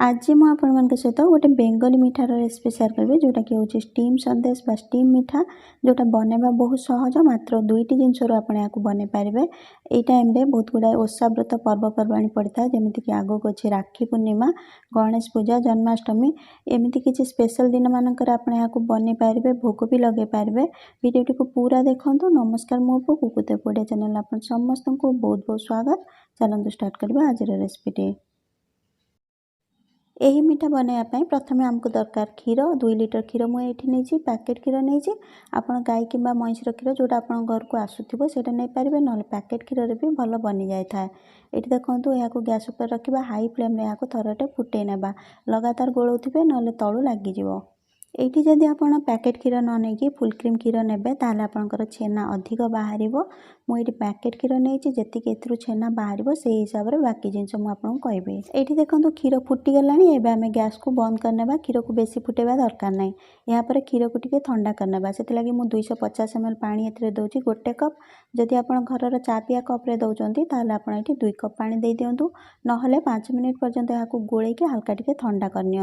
आज मु आपण सहित गोटे बेंगली मिठार रेसिपी शेयर करी जोटा कि हूँ स्टीम संदेश बा स्टीम मिठा जोटा बनवा बहुत सहज मात्र दुईटी जिनस आप बन पारे। यही टाइम रे बहुत गुड़ाए ओषा व्रत पर्वपर्वाणी पड़ता है जमीक आगक अच्छे राखी पूर्णिमा गणेश पूजा जन्माष्टमी एमती किसी स्पेशल दिन मानक आप बन पारे भोग भी लगे पारे। वीडियो को पूरा देखो। नमस्कार मो कुकुते ओडिया चैनल आप समस्त को बहुत बहुत स्वागत। चलते स्टार्ट करवा आज रेसिपीटी। यही मिठा बनवाई प्रथम आमको दरकार क्षीर 2 लीटर क्षीर मुझे नहीं पैकेट क्षीर नहीं आप गाई कि महिषर क्षीर जोटा आप घर को आसूब से नहीं पारे ना पैकेट क्षीर भी भल बनी जाए। ये देखो यहाँ गैस पर रखा हाई फ्लेम यहाँ थरटे फुटे ना लगातार गोलाउे ना तलू लगिज। ये जदि आप पैकेट क्षीर न नहीं फुल क्रीम क्षीर ने ताल आपंकर छेना अधिक बाहर। मुझे पैकेट क्षीर नहीं जी छेना बाहर से हिसाब से बाकी जिनस मुझे कहि। ये देखो क्षीर फुटीगला एवं आम गैस को बंद करने क्षीर को बेसी फुटेबा दरकार ना। यहाँ पर क्षीर को टी ठंडा करने से लगी मुझे 250 ml पानी ए दूसरी गोटे कप। जदि आप घर चा पिया कप्रे दौरान ताल आप 2 कप पानी दे दिंतु ना 5 मिनिट पर्यंत यहाँ गोलैक हल्का टे ठंडा करनी।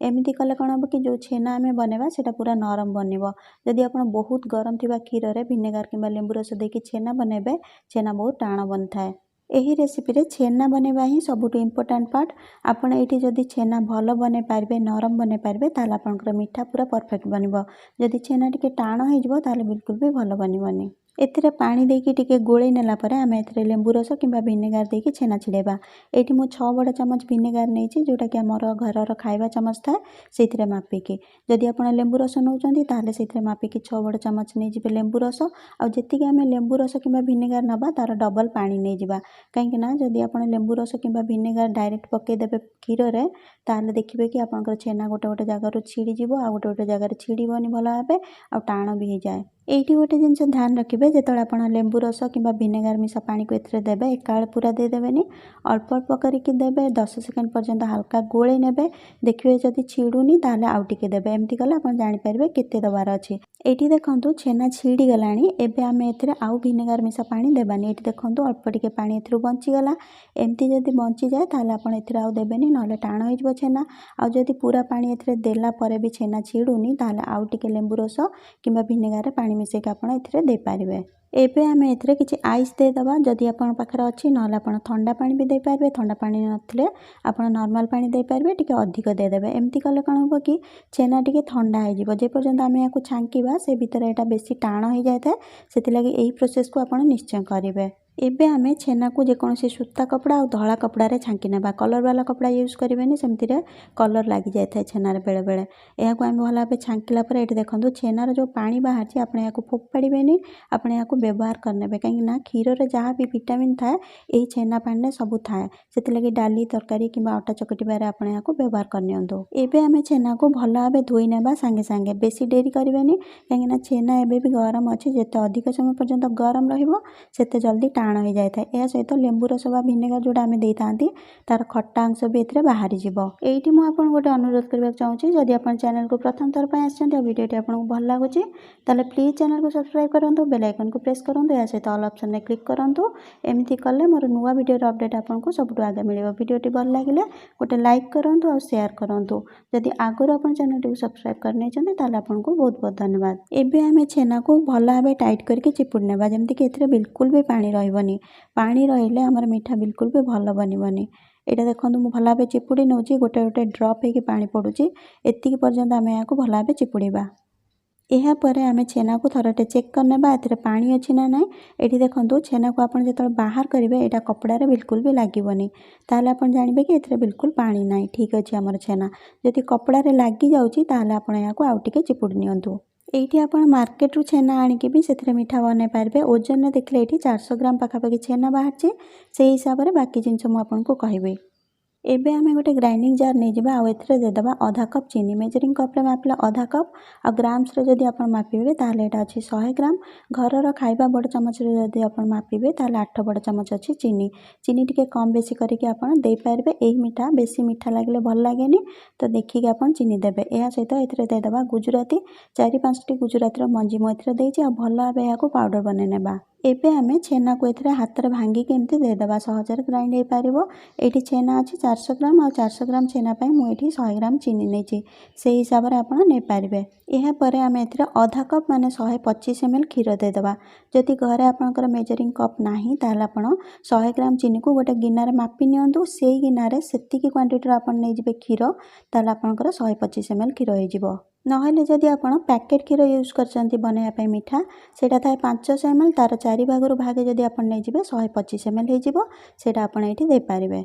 एमती कले कौन हम कि जो छेना आम बनवा से पूरा नरम बनव। जदि आप बहुत गरम थी क्षीर में विनेगार कि लेंबू रस देके छेना बनइबे छेना बहुत टाण बन थाए। यही रेसिपी रे छेना बनवा ही सबुठ इम्पोर्टाट पार्ट। आपड़ ये जदि छेना भल बन पारे नरम बन पारे ताल आपंकर मिठा पूरा परफेक्ट बनव। जदि छेना टी टाण हो बिल्कुल भी भल बननी। एथिरे पानी देकी टिके गोले नेला परे आमे एथिरे लेंबू रस किंबा विनेगार देकी छेना छिड़ेबा। एठी मु 6 बड़ चमच विनेगार नहीं जोटा कि आमर घर खाइबा चमच थाए से मापिकी। जदि आप लेंबू रस नौचंती ताले से मापिकी 6 बड़ चमच नहीं जिबे लेंबू रस। आ जेतिकी आमे लेंबू रस किंबा विनेगार नबा तार डबल पानी नहीं जिबा। कहीं ना जदि आप लेंबू रस किंबा विनेगार डायरेक्ट पकई देबे क्षीर रे ताले देखिबे कि आपनकर छेना गोटे गोटे जगार छिड़ी जिवो आ गोटे गोटे जगार छिड़ीबनी भल भाबे आ टाण भी हो जाए। एठी गोटे जिनस ध्यान रखिए जो आप लेंबू रस किंबा विनेगार मिसा पानी को एथिरे देबे एकाल पूरा देदेवेनी अल्प अल्प करके देबे 10 सेकेंड पर्यंत हल्का गोले नेबे। देखिए जदि छिड़ुनी ताले आउ टिके देबे। एमती कले आप जानि पारबे केते दबार अछि। एठी देखंतु छेना छिड़ी गलानी एबे आमे एथिरे आउ विनेगार मिसा पानी देबानी। एठी देखंतु अल्प टिके पानी एथिरु बंची गला। एमती जदि बंची जाए ताले आपण एथिरे आउ देबेनी नले टाण हो जिवो छेना। आ जदि पूरा पानी एथिरे देला परे भी छेना छिड़ुनी ताले आउ टिके लेंबू रस किंबा विनेगार पानी मिसेक आपण एथिरे दे पारिबे। एबे आमे एथिरे किछि आइस दे दबा जदि आपण पाखरे अछि नले आपण ठंडा पानी भी दे पारिबे। ठंडा पानी नथिले आपण नॉर्मल पानी दे पारिबे टिके अधिक दे देबे। एमती कले कोन होबो कि छेना टिके ठंडा हो जिवो जे पर्यंत आमे याकु छांकीबा से भीतर एटा बेसी टाण हो जाय थाए। सेति लागि एही प्रोसेस को आपण निश्चय करिवे। एबे आमे छेना को जेकोसी सूता कपड़ा और धला कपड़ा रे छांकी नेबा। कलर वाला कपड़ा यूज करिवेनी सेमती रे कलर लागी जाय थाए छेना रे बेले बेले। एहा को आमे भला पे छांकीला पर एठी देखंतु छेना रे जो पानी बाहर छी आपण याकु फोपाड़ीबेनी आपण याकु व्यवहार करनेबे। कहीं ना क्षीर रे जहाँ भी विटामिन थाए एही छेना पानी सब थाए सेति लागि डाली तरकारी किंबा आटा चकटिबारे आपण याकु व्यवहार करनियंतु। एबे आमे छेना को भला भाबे धोई नेबा संगे संगे बेसी देरी करिवेनी कहीं ना छेना एबे भी गरम अछि। जेते अधिक समय पर्यंत गरम रहिबो सेते जल्दी टाण हो जाए थाए। या सहित लेंबू रस बा विनेगार जोटा आमे देई थांती तार खट्टा अंश भी एथिरे बाहरी जिवो। एठी मु आपन गोटे अनुरोध करबा चाहूची जदि आपन चैनल को प्रथम थर पय आछंती आ वीडियोटी आपन भल लागुची ताले प्लीज चैनल को सब्सक्राइब करंतु बेल आइकन को प्रेस करंतु या सहित ऑल ऑप्शन ने क्लिक करंतु। एमिति कले मोर नुवा वीडियो रो अपडेट आपन को सबटु आगे मिलिबो। वीडियोटी भल लागिले गोटे लाइक करंतु और शेयर करंतु। जदि आगुर आपन चैनल को सब्सक्राइब करनै चंती ताले आपन को बहुत बहुत धन्यवाद। एबे आमे छेना को भल भाबे टाइट करके चिपुड़ नेबा जेमति कि एथिरे बिल्कुल भी पानी रहइबनी। पानी रहिले हमर मिठा बिल्कुल भी भल बनिबनी। एटा देखंतु मु भल भाबे चिपुड़ी नउची गोटे गोटे ड्रॉप हेकी पानी पडुची एतिकी पर्यंत आमे याकु भल भाबे चिपुड़ीबा। एहा परे आमे छेना को थरटे चेक करनेबा एथिरे पानी अछि ना नाही। एठी देखंतु छेना को आपण जेतल बाहर करिवे एटा कपड़ा रे बिल्कुल भी लागिबनी ताले आपण जानिबे कि एथिरे बिल्कुल पानी नाही। ठीक अछि हमर छेना। जदि कपड़ा रे लागि जाउची ताले आपण याकु आउ टिके चिपुड़ी नियंतु। एठी आपण मार्केट रु छेना आनिके भी सेथिरे मिठा बनै पारबे। ओजन ने देखले एठी 400 ग्राम पाखापाखि छेना बाहरची से हिसाब रे बाकी जिंस मु आपण को कहिबे। एबे आमे गोटे ग्राइंडिंग जार नहीं जाबा आ एथिरे दे दबा आधा कप चीनी। मेजरिंग कप रे मापले आधा कप आ ग्राम्स रे जदि आपण मापिबे ताले एटा अछि 100 ग्राम। घर रो खाइबा बड़ चमच रे जदि आपण मापिबे ताले 8 बड़ चमच अछि चीनी। चीनी टिके कम बेसी करके आपण दे पारबे। एही मिठा बेसी मिठा लागले भल लागेनी तो देखिके आपण चीनी देबे। एहा सहित एथिरे दे दबा गुजराती 4-5 टी गुजराती रो मंजी मु एथिरे देइछि आ भल भाबे याकु पाउडर बने नेबा। एबे आमे छेना को एथिरे हाथ रे भांगी के एमती दे दबा सहजरे ग्राइंड हे पारिबो। एठी छेना अछि 400 ग्राम और 400 ग्राम छेना पाई मुझे 100 ग्राम चीनी नहीं से हिसाब से आप नहीं पारे। यापर आम ए अधा कप माने 125 ml क्षीर देदेबा। जदि घरे आपंकर मेजरिंग कप ना ताल आप 100 ग्राम चीनी को गोटे गिनार मापी नियंतु से गिनारे सेतिकी क्वांटिटी आप नहीं क्षीर ताल आपंकर 125 ml क्षीर हो। नहले जदि आप पैकेट क्षीर यूज कर बनवाई मिठा सेटा थाए 500 ml तार 4 भागरू भागे जदि आप नहीं 125 ml होटा आप ये पारे।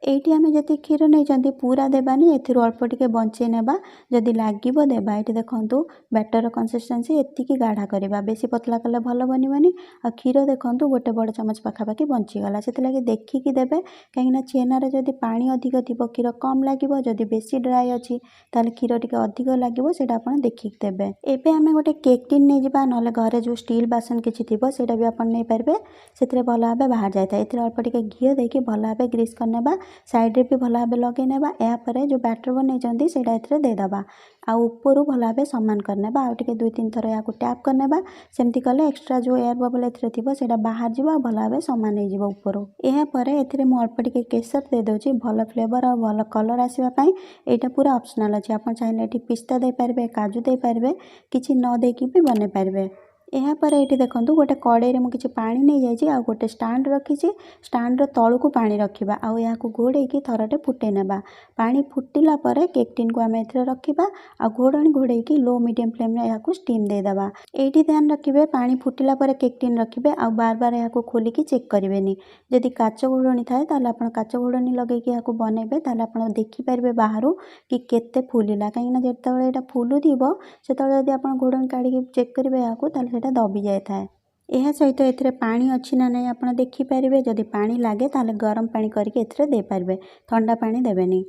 एठी आमे जति क्षीर नहीं पूरा देबानी एथिरो अल्प टिके बंचे नेबा जदि लागिबो देबा। एठी देखंतु बैटर कंसिस्टेंसी एतिकी गाढ़ा करबा बेसी पतला कले भल बनिबनी। आ क्षीर देखंतु गोटे बड़ चमच पाखापाखि बंची गला सेति लागि देखिकी देबे कहिना छेनारे जदि पानी अधिक थिबो क्षीर कम लागिबो जदि बेसी ड्राई अछि ताले क्षीर टिके अधिक लागिबो सेटा आपण देखिकी देबे। एबे आमे गोटे केक टिन नै जिबा नले घरे जो स्टील बासन किछि थिबो सेटा भी आपण नै पारबे सेतिरे भल भाबे बाहर जायता। एथिरे अल्प टिके घी देकी भल भाबे ग्रीस करनेबा साइड रे भी भल भाव लगे नेबा। यापर जो बैटर बनई से देदेबा आ ऊपर भल भाव सामान करनेबा आ टिके 2-3 थर या टैप करनेबा सेमती कले एक्स्ट्रा जो एयर बबल एथिरे थिबो सेटा बाहर जीवो भल भाव सामान हो जीवो ऊपर। यापर एथिरे मु अल्प टिके केसर दे दोची भल फ्लेवर और भल कलर आसीबा पई। एटा पूरा ऑप्शनल अछि आपण चाहिले एठी पिस्ता दे पारबे काजू दे पारबे किछि न देकी भी बने पारबे। यापर ये देखो गोटे कड़े में किसी पा नहीं जाइए आ गोटे स्टाण्ड रखी स्टाण्ड तलू को पानी रखा आउ या घोड़े थरटे फुटे नेबा। पानी फुटिला पर केक टिन को आम ए रखा आ घोड़णी घोड़े लो मीडियम फ्लेम में या स्टीम देदेबा। ये ध्यान रखिए पानी फुटिला पर केक टिन रखिए आ बार बार या खोलिकी चेक करेंगे। जदि काच घोड़णी थाए ताल आप काच घोड़णी लगे बनइबे ताल आप देखिपारे बाहर कि केते फुलिला कहीं जिते यहाँ फुलू थो से आप घोड़णी काढ़ी चेक करेंगे या दबी जाए। यह सहित एथिरे पानी अच्छी ना नहीं आप देखिपारे जदि पानी लगे ताले गरम पानी करके एथिरे दे पारबे ठंडा पानी देबेनी।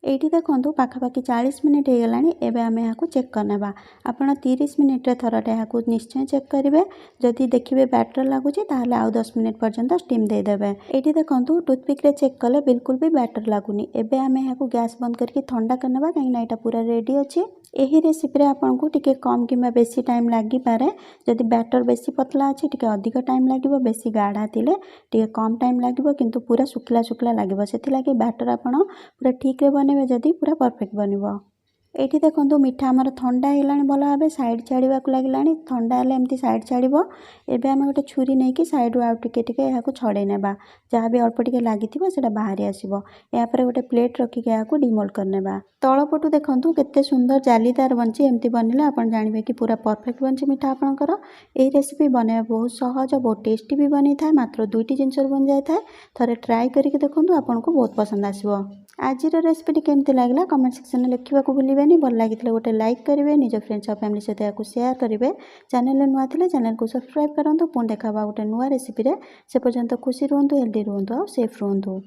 एठी देखंतु पाखापाखि 40 मिनिट हो गलानी। एबे आमे याकू चेक करनेबा आपण 30 मिनिट रे थरटे याकू निश्चय चेक करेंगे। जदि देखिए बैटर लगुची ताहले आउ 10 मिनिट पर्यंत स्टीम दे देबे। एठी देखंतु टूथपिक रे चेक कले बिल्कुल भी बैटर लागुनी। एबे आमे याकू गैस बंद करके ठंडा करनेबा कहीं ना एटा पूरा रेडी अछि। एही रेसिपी रे आपनको टिके कम किंबा बेसी टाइम लागी पारे। जदि बैटर बेसी पतला अछि टिके अधिक टाइम लागिबो बेसी गाढ़ा थिले टिके कम टाइम लागिबो किंतु पूरा सुखला सुखला लागिबो। सेति लागि बैटर आपण पूरा ठीक रे बनेबे जदि पूरा परफेक्ट बनिबो। एठी देखंतु मीठा हमर ठंडा हेलानी भल भाबे साइड छाड़ीबा को लागिलानी ठंडा हेले एमती साइड छाड़ीबो। एबे आमे गोटे छुरी नै कि साइड आउ टिके टिके याकू छड़े नेबा जहाँ भी अल्प टिके लागिथिबो सेटा बाहरी आसीबो। या पर गोटे प्लेट रखिके याकू डिमोल्ड करनेबा। तळपटु देखंतु केते सुंदर जालीदार बनची एमती बनिले आपण जानिबे कि पूरा परफेक्ट बनची मीठा आपनकर। एही रेसिपी बनाबा बहुत सहज बहुत टेस्टी भी बनी थाए मात्र 2टी जिंस बन जाय थाए। थरे ट्राई करके देखंतु आपनको बहुत पसंद आसीबो। आजिर रेसिपी केमती लागला कमेंट सेक्शन में लिखा भूलें। भल लगी गोटे लाइक करेंगे निज फ्रेंड्स और फैमिली सहित शेयर करेंगे। चैनल नुआ थे चैनल को सब्सक्राइब करूँ। पुणी देखा गोटे नुआ रेसिपी से पर्यंत खुशी रुहतु हेल्दी रुहतु और सेफ रुहतु।